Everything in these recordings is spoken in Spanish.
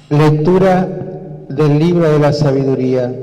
Lectura del libro de la sabiduría.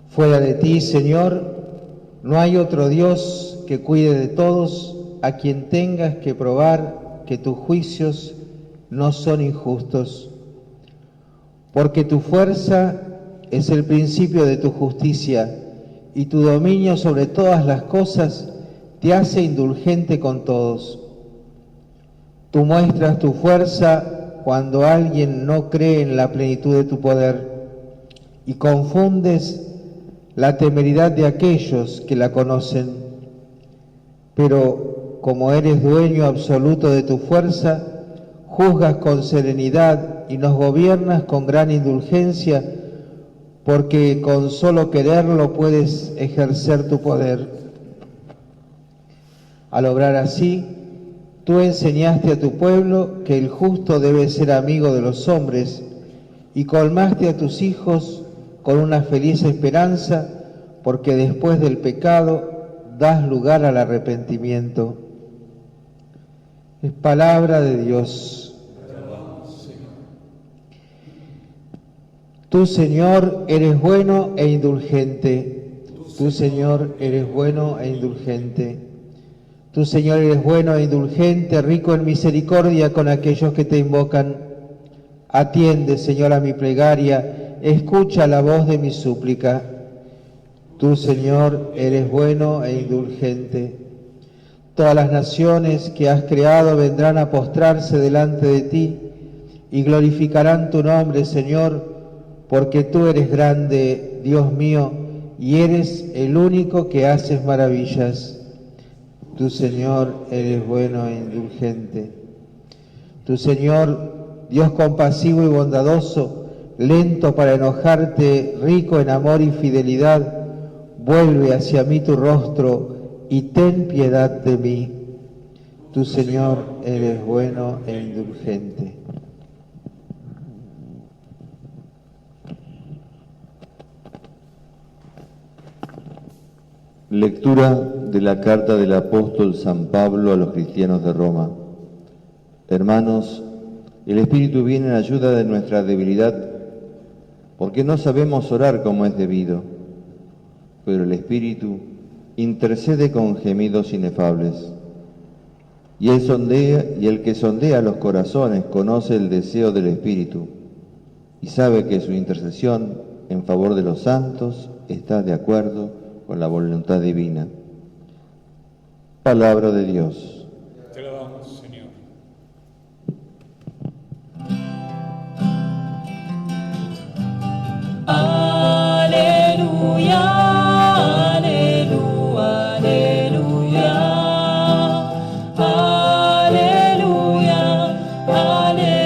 Fuera de ti, Señor, no hay otro Dios que cuide de todos, a quien tengas que probar que tus juicios no son injustos. Porque tu fuerza es el principio de tu justicia, y tu dominio sobre todas las cosas te hace indulgente con todos. Tú muestras tu fuerza cuando alguien no cree en la plenitud de tu poder, y confundes la temeridad de aquellos que la conocen. Pero como eres dueño absoluto de tu fuerza, juzgas con serenidad y nos gobiernas con gran indulgencia, porque con solo quererlo puedes ejercer tu poder. Al obrar así, tú enseñaste a tu pueblo que el justo debe ser amigo de los hombres, y colmaste a tus hijos con una feliz esperanza, porque después del pecado das lugar al arrepentimiento. Es palabra de Dios. Tú, Señor, eres bueno e indulgente. Tú, Señor, eres bueno e indulgente. Tú, Señor, eres bueno e indulgente, rico en misericordia con aquellos que te invocan. Atiende, Señor, a mi plegaria, escucha la voz de mi súplica. Tú, Señor, eres bueno e indulgente. Todas las naciones que has creado vendrán a postrarse delante de ti y glorificarán tu nombre, Señor, porque tú eres grande, Dios mío, y eres el único que haces maravillas. Tú, Señor, eres bueno e indulgente. Tú, Señor, Dios compasivo y bondadoso, lento para enojarte, rico en amor y fidelidad, vuelve hacia mí tu rostro y ten piedad de mí. Tú, Señor, eres bueno e indulgente. Lectura de la carta del apóstol San Pablo a los cristianos de Roma. Hermanos, el Espíritu viene en ayuda de nuestra debilidad, porque no sabemos orar como es debido, pero el Espíritu intercede con gemidos inefables. Y el que sondea los corazones conoce el deseo del Espíritu, y sabe que su intercesión en favor de los santos está de acuerdo con la voluntad divina. Palabra de Dios. Te alabamos, Señor. Aleluya, aleluya, aleluya, aleluya, aleluya, aleluya,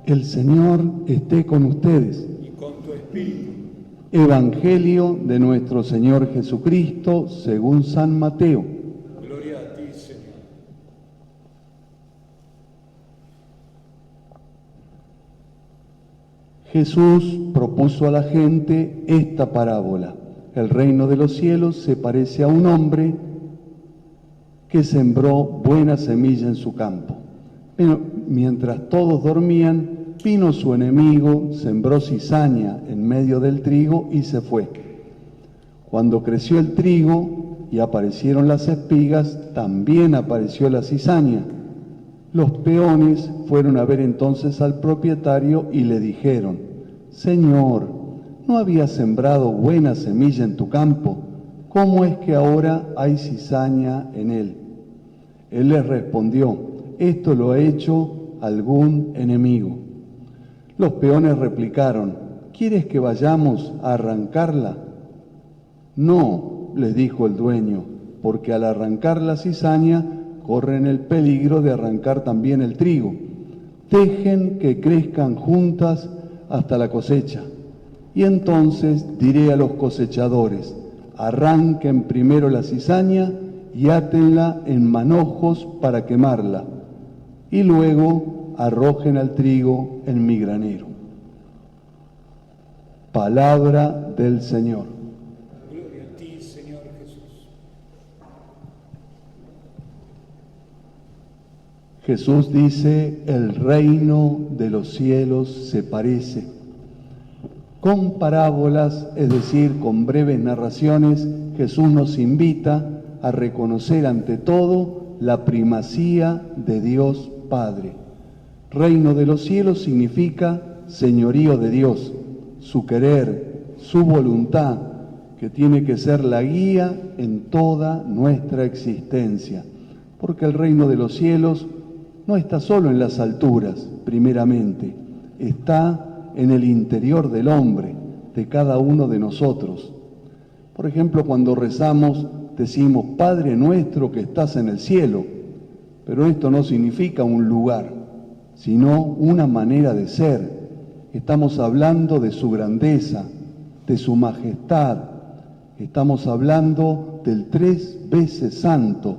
El Señor esté con ustedes. Y con tu espíritu. Evangelio de nuestro Señor Jesucristo según San Mateo. Gloria a ti, Señor. Jesús propuso a la gente esta parábola. El reino de los cielos se parece a un hombre que sembró buena semilla en su campo. Pero mientras todos dormían, vino su enemigo, sembró cizaña en medio del trigo y se fue. Cuando creció el trigo y aparecieron las espigas, también apareció la cizaña. Los peones fueron a ver entonces al propietario y le dijeron: Señor, ¿no habías sembrado buena semilla en tu campo? ¿Cómo es que ahora hay cizaña en él? Él les respondió: esto lo ha hecho algún enemigo. Los peones replicaron: ¿quieres que vayamos a arrancarla? No, les dijo el dueño, porque al arrancar la cizaña corren el peligro de arrancar también el trigo. Dejen que crezcan juntas hasta la cosecha. Y entonces diré a los cosechadores: arranquen primero la cizaña y átenla en manojos para quemarla, y luego arrojen al trigo en mi granero. Palabra del Señor. Gloria a ti, Señor Jesús. Jesús dice, el reino de los cielos se parece. Con parábolas, es decir, con breves narraciones, Jesús nos invita a reconocer ante todo la primacía de Dios Padre. Reino de los cielos significa señorío de Dios, su querer, su voluntad, que tiene que ser la guía en toda nuestra existencia. Porque el reino de los cielos no está solo en las alturas, primeramente, está en el interior del hombre, de cada uno de nosotros. Por ejemplo, cuando rezamos, decimos, Padre nuestro que estás en el cielo, pero esto no significa un lugar, sino una manera de ser. Estamos hablando de su grandeza, de su majestad, estamos hablando del 3 veces santo,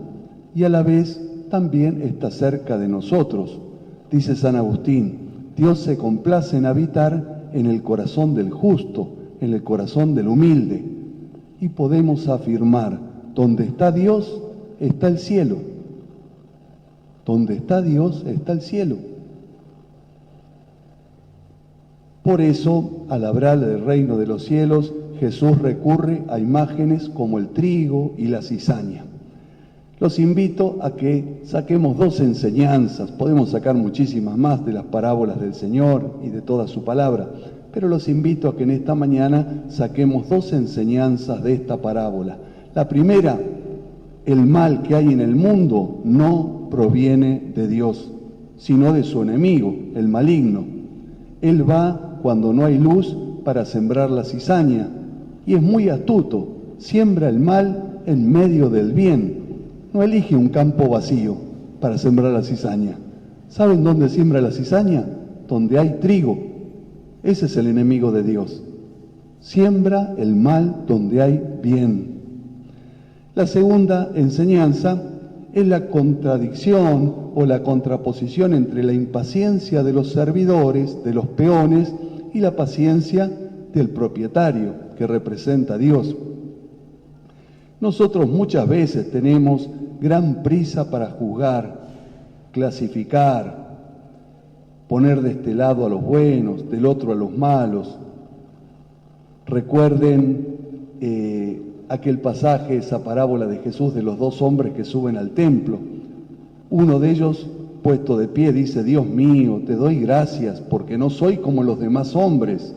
y a la vez también está cerca de nosotros. Dice San Agustín, Dios se complace en habitar en el corazón del justo, en el corazón del humilde. Y podemos afirmar, donde está Dios, está el cielo. Donde está Dios, está el cielo. Por eso, al hablar del reino de los cielos, Jesús recurre a imágenes como el trigo y la cizaña. Los invito a que saquemos 2 enseñanzas, podemos sacar muchísimas más de las parábolas del Señor y de toda su palabra, pero los invito a que en esta mañana saquemos 2 enseñanzas de esta parábola. La primera, el mal que hay en el mundo no proviene de Dios, sino de su enemigo, el maligno. Él va cuando no hay luz para sembrar la cizaña, y es muy astuto, siembra el mal en medio del bien. No elige un campo vacío para sembrar la cizaña. ¿Saben dónde siembra la cizaña? Donde hay trigo. Ese es el enemigo de Dios. Siembra el mal donde hay bien. La segunda enseñanza es la contradicción o la contraposición entre la impaciencia de los servidores, de los peones, y la paciencia del propietario, que representa a Dios. Nosotros muchas veces tenemos gran prisa para juzgar, clasificar, poner de este lado a los buenos, del otro a los malos. Recuerden aquel pasaje, esa parábola de Jesús de los 2 hombres que suben al templo. Uno de ellos, puesto de pie, dice, Dios mío, te doy gracias porque no soy como los demás hombres,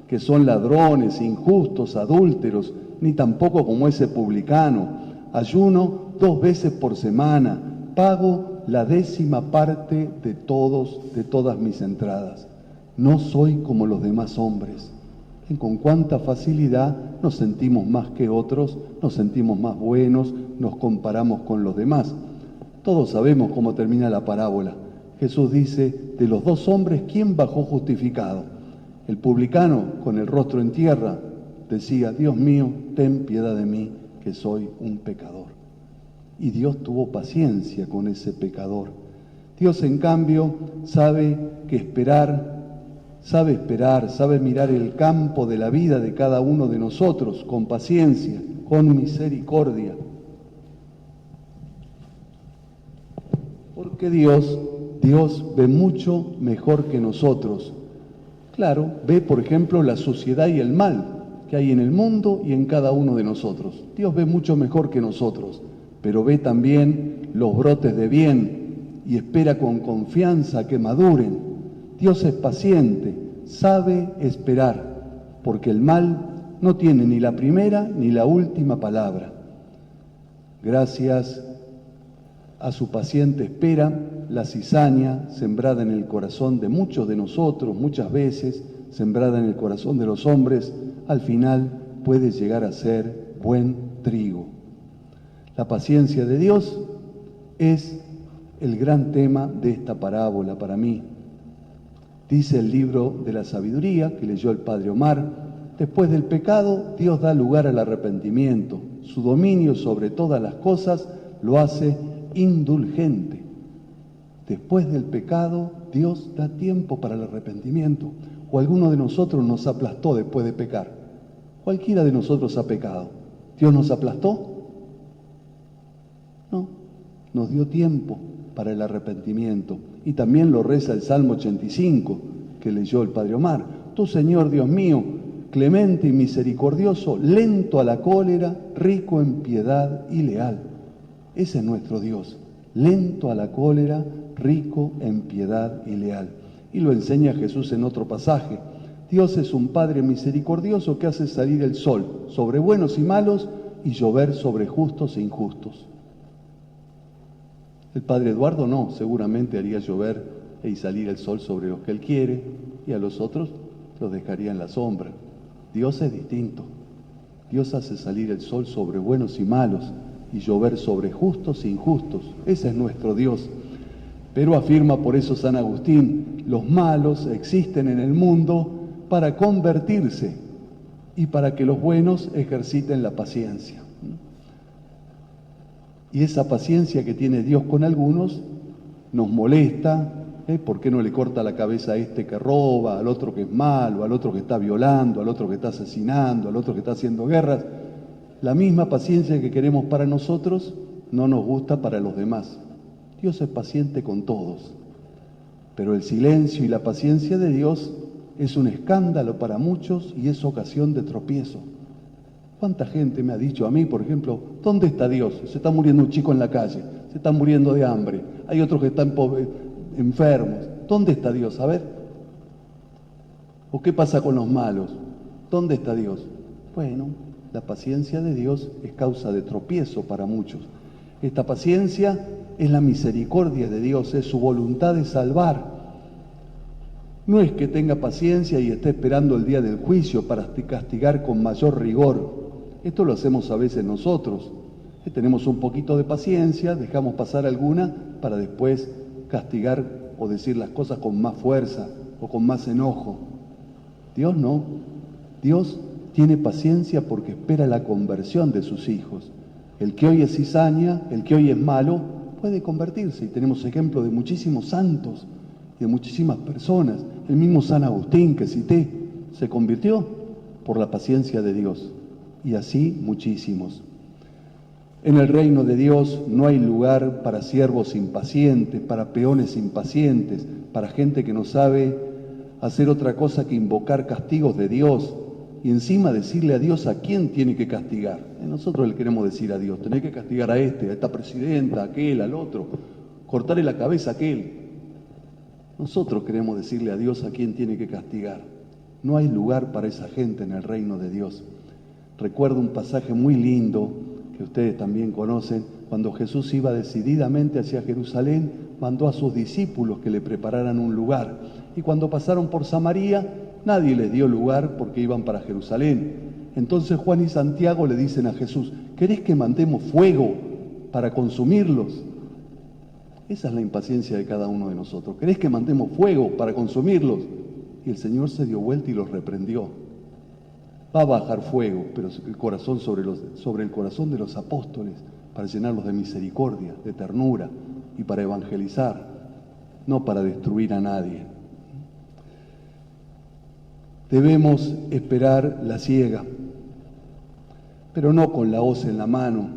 que son ladrones, injustos, adúlteros, ni tampoco como ese publicano. Ayuno 2 veces por semana, pago la 10ª parte de todas mis entradas. No soy como los demás hombres. ¿Ven con cuánta facilidad nos sentimos más que otros, nos sentimos más buenos, nos comparamos con los demás? Todos sabemos cómo termina la parábola. Jesús dice, de los 2 hombres, ¿quién bajó justificado? El publicano, con el rostro en tierra, decía, Dios mío, ten piedad de mí, que soy un pecador. Y Dios tuvo paciencia con ese pecador. Dios, en cambio, sabe esperar, sabe mirar el campo de la vida de cada uno de nosotros con paciencia, con misericordia. Porque Dios ve mucho mejor que nosotros. Claro, ve, por ejemplo, la suciedad y el mal que hay en el mundo y en cada uno de nosotros. Dios ve mucho mejor que nosotros, pero ve también los brotes de bien y espera con confianza que maduren. Dios es paciente, sabe esperar, porque el mal no tiene ni la primera ni la última palabra. Gracias a su paciente espera, la cizaña, sembrada en el corazón de muchos de nosotros, muchas veces, sembrada en el corazón de los hombres, al final puede llegar a ser buen trigo. La paciencia de Dios es el gran tema de esta parábola para mí. Dice el libro de la sabiduría que leyó el padre Omar, después del pecado Dios da lugar al arrepentimiento. Su dominio sobre todas las cosas lo hace indulgente. Después del pecado, Dios da tiempo para el arrepentimiento. O alguno de nosotros nos aplastó después de pecar. Cualquiera de nosotros ha pecado. ¿Dios nos aplastó? No, nos dio tiempo para el arrepentimiento. Y también lo reza el Salmo 85, que leyó el Padre Omar. Tú, Señor Dios mío, clemente y misericordioso, lento a la cólera, rico en piedad y leal. Ese es nuestro Dios, lento a la cólera, rico en piedad y leal. Y lo enseña Jesús en otro pasaje. Dios es un Padre misericordioso que hace salir el sol sobre buenos y malos y llover sobre justos e injustos. El Padre Eduardo no, seguramente haría llover y salir el sol sobre los que Él quiere y a los otros los dejaría en la sombra. Dios es distinto. Dios hace salir el sol sobre buenos y malos y llover sobre justos e injustos. Ese es nuestro Dios. Pero afirma por eso San Agustín, los malos existen en el mundo para convertirse y para que los buenos ejerciten la paciencia. Y esa paciencia que tiene Dios con algunos nos molesta. ¿Por qué no le corta la cabeza a este que roba, al otro que es malo, al otro que está violando, al otro que está asesinando, al otro que está haciendo guerras? La misma paciencia que queremos para nosotros no nos gusta para los demás. Dios es paciente con todos, pero el silencio y la paciencia de Dios es un escándalo para muchos y es ocasión de tropiezo. ¿Cuánta gente me ha dicho a mí, por ejemplo, ¿dónde está Dios? Se está muriendo un chico en la calle, se está muriendo de hambre, hay otros que están enfermos. ¿Dónde está Dios? A ver. ¿O qué pasa con los malos? ¿Dónde está Dios? Bueno, la paciencia de Dios es causa de tropiezo para muchos. Esta paciencia es la misericordia de Dios, es su voluntad de salvar. No es que tenga paciencia y esté esperando el día del juicio para castigar con mayor rigor. Esto lo hacemos a veces nosotros. Tenemos un poquito de paciencia, dejamos pasar alguna para después castigar o decir las cosas con más fuerza o con más enojo. Dios no. Dios tiene paciencia porque espera la conversión de sus hijos. El que hoy es cizaña, el que hoy es malo, puede convertirse. Y tenemos ejemplos de muchísimos santos y de muchísimas personas. El mismo San Agustín que cité se convirtió por la paciencia de Dios. Y así muchísimos. En el reino de Dios no hay lugar para siervos impacientes, para peones impacientes, para gente que no sabe hacer otra cosa que invocar castigos de Dios y encima decirle a Dios a quién tiene que castigar. Nosotros le queremos decir a Dios, tenés que castigar a este, a esta presidenta, a aquel, al otro, cortarle la cabeza a aquel. Nosotros queremos decirle a Dios a quién tiene que castigar. No hay lugar para esa gente en el reino de Dios. Recuerdo un pasaje muy lindo que ustedes también conocen, cuando Jesús iba decididamente hacia Jerusalén, mandó a sus discípulos que le prepararan un lugar. Y cuando pasaron por Samaria, nadie les dio lugar porque iban para Jerusalén. Entonces Juan y Santiago le dicen a Jesús, ¿querés que mandemos fuego para consumirlos? Esa es la impaciencia de cada uno de nosotros. ¿Querés que mandemos fuego para consumirlos? Y el Señor se dio vuelta y los reprendió. Va a bajar fuego, pero el corazón sobre el corazón de los apóstoles, para llenarlos de misericordia, de ternura y para evangelizar, no para destruir a nadie. Debemos esperar la siega, pero no con la hoz en la mano,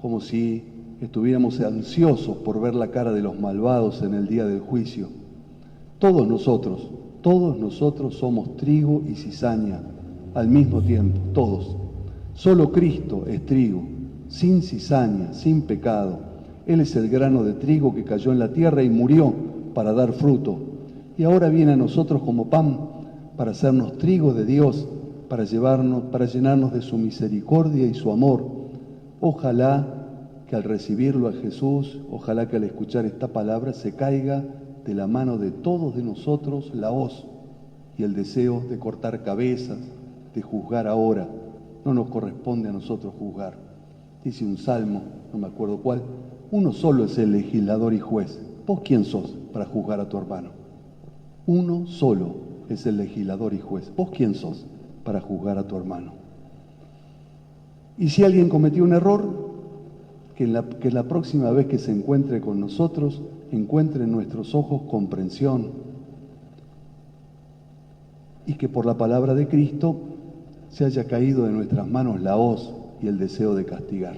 como si estuviéramos ansiosos por ver la cara de los malvados en el día del juicio. Todos nosotros somos trigo y cizaña al mismo tiempo, todos. Solo Cristo es trigo, sin cizaña, sin pecado. Él es el grano de trigo que cayó en la tierra y murió para dar fruto. Y ahora viene a nosotros como pan para hacernos trigo de Dios, para llenarnos de su misericordia y su amor. Ojalá que al recibirlo a Jesús, ojalá que al escuchar esta palabra se caiga de la mano de todos de nosotros la hoz y el deseo de cortar cabezas, de juzgar ahora. No nos corresponde a nosotros juzgar. Dice un salmo, no me acuerdo cuál, uno solo es el legislador y juez. ¿Vos quién sos para juzgar a tu hermano? Uno solo es el legislador y juez. ¿Vos quién sos para juzgar a tu hermano? Y si alguien cometió un error, que la próxima vez que se encuentre con nosotros, encuentre en nuestros ojos comprensión, y que por la palabra de Cristo se haya caído de nuestras manos la hoz y el deseo de castigar.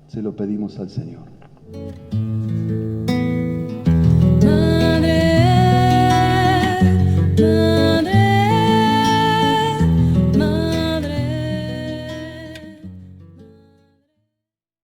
Se lo pedimos al Señor.